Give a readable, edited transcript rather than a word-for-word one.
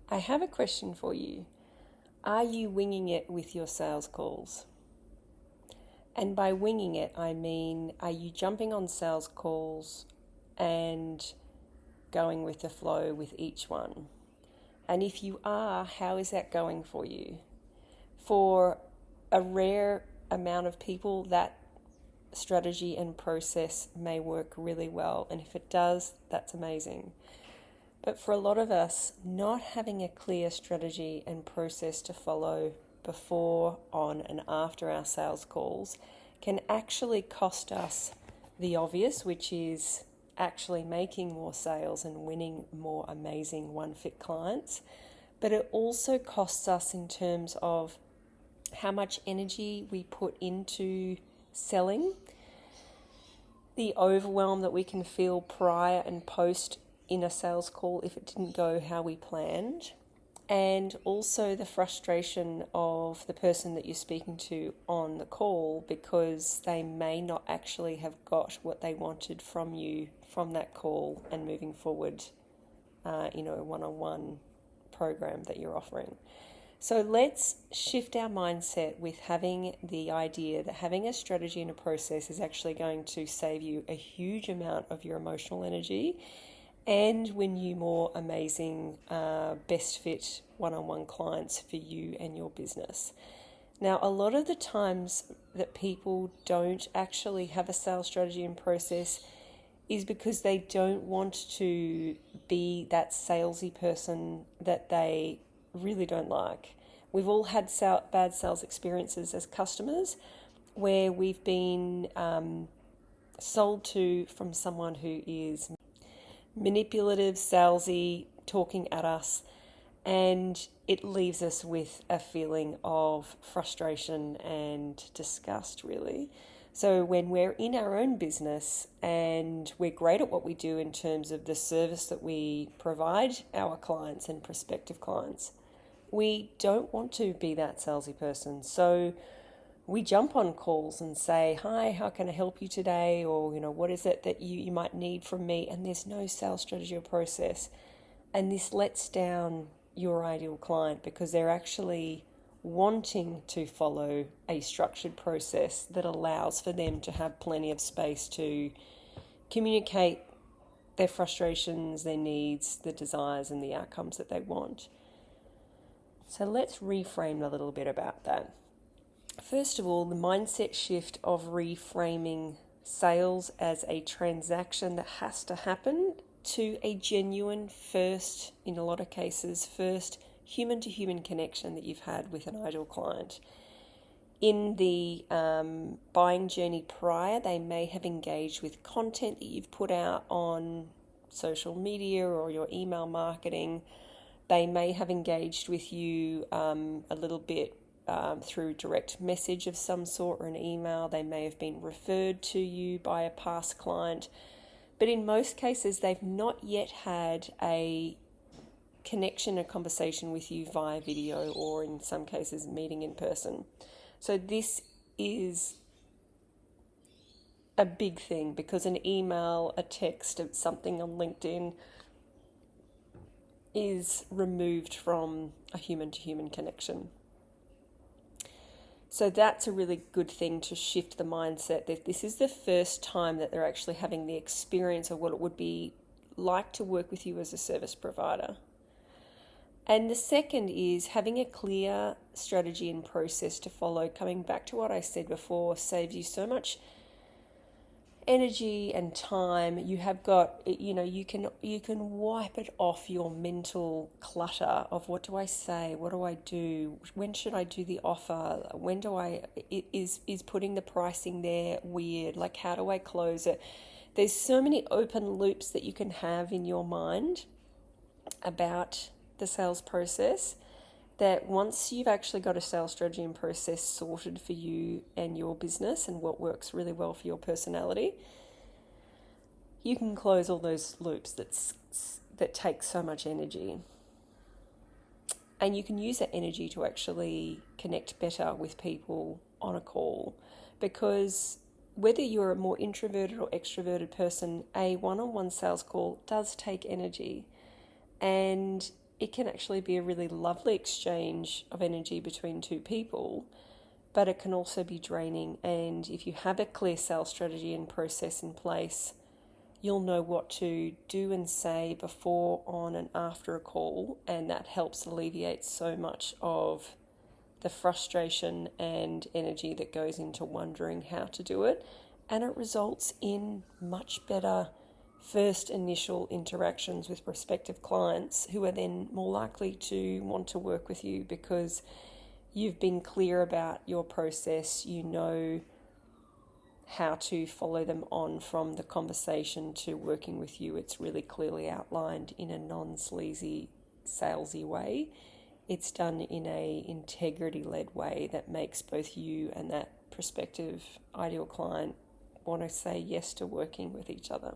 I have a question for you. Are you winging it with your sales calls? And by winging it, I mean, are you jumping on sales calls and going with the flow with each one? And if you are, how is that going for you? For a rare amount of people, that strategy and process may work really well. And if it does, that's amazing. But for a lot of us, not having a clear strategy and process to follow before, on, and after our sales calls can actually cost us the obvious, which is actually making more sales and winning more amazing one fit clients. But it also costs us in terms of how much energy we put into selling, the overwhelm that we can feel prior and post in a sales call if it didn't go how we planned, and also the frustration of the person that you're speaking to on the call because they may not actually have got what they wanted from you from that call and moving forward in a one-on-one program that you're offering. So let's shift our mindset with having the idea that having a strategy and a process is actually going to save you a huge amount of your emotional energy and win you more amazing, best fit one-on-one clients for you and your business. Now, a lot of the times that people don't actually have a sales strategy and process is because they don't want to be that salesy person that they really don't like. We've all had bad sales experiences as customers where we've been sold to from someone who is manipulative, salesy, talking at us, and it leaves us with a feeling of frustration and disgust, really. So when we're in our own business and we're great at what we do in terms of the service that we provide our clients and prospective clients, we don't want to be that salesy person. So we jump on calls and say, hi, how can I help you today? Or, what is it that you might need from me? And there's no sales strategy or process. And this lets down your ideal client because they're actually wanting to follow a structured process that allows for them to have plenty of space to communicate their frustrations, their needs, the desires, and the outcomes that they want. So let's reframe a little bit about that. First of all, the mindset shift of reframing sales as a transaction that has to happen to a genuine first, in a lot of cases, first human-to-human connection that you've had with an ideal client. In the buying journey prior, they may have engaged with content that you've put out on social media or your email marketing. They may have engaged with you a little bit through direct message of some sort or an email. They may have been referred to you by a past client. But in most cases, they've not yet had a connection, a conversation with you via video or in some cases meeting in person. So this is a big thing because an email, a text, something on LinkedIn is removed from a human-to-human connection. So that's a really good thing to shift the mindset that this is the first time that they're actually having the experience of what it would be like to work with you as a service provider. And the second is having a clear strategy and process to follow. Coming back to what I said before, saves you so much energy and time. You have got, you can wipe it off your mental clutter of what do I say, what do I do, when should I do the offer, when do I, is putting the pricing there weird, like how do I close it? There's so many open loops that you can have in your mind about the sales process that once you've actually got a sales strategy and process sorted for you and your business and what works really well for your personality, you can close all those loops that take so much energy. And you can use that energy to actually connect better with people on a call, because whether you're a more introverted or extroverted person, a one-on-one sales call does take energy. And it can actually be a really lovely exchange of energy between two people, but it can also be draining. And if you have a clear sales strategy and process in place, you'll know what to do and say before, on, and after a call, and that helps alleviate so much of the frustration and energy that goes into wondering how to do it. And it results in much better first initial interactions with prospective clients, who are then more likely to want to work with you because you've been clear about your process. You know how to follow them on from the conversation to working with you. It's really clearly outlined in a non-sleazy, salesy way. It's done in a integrity-led way that makes both you and that prospective ideal client want to say yes to working with each other.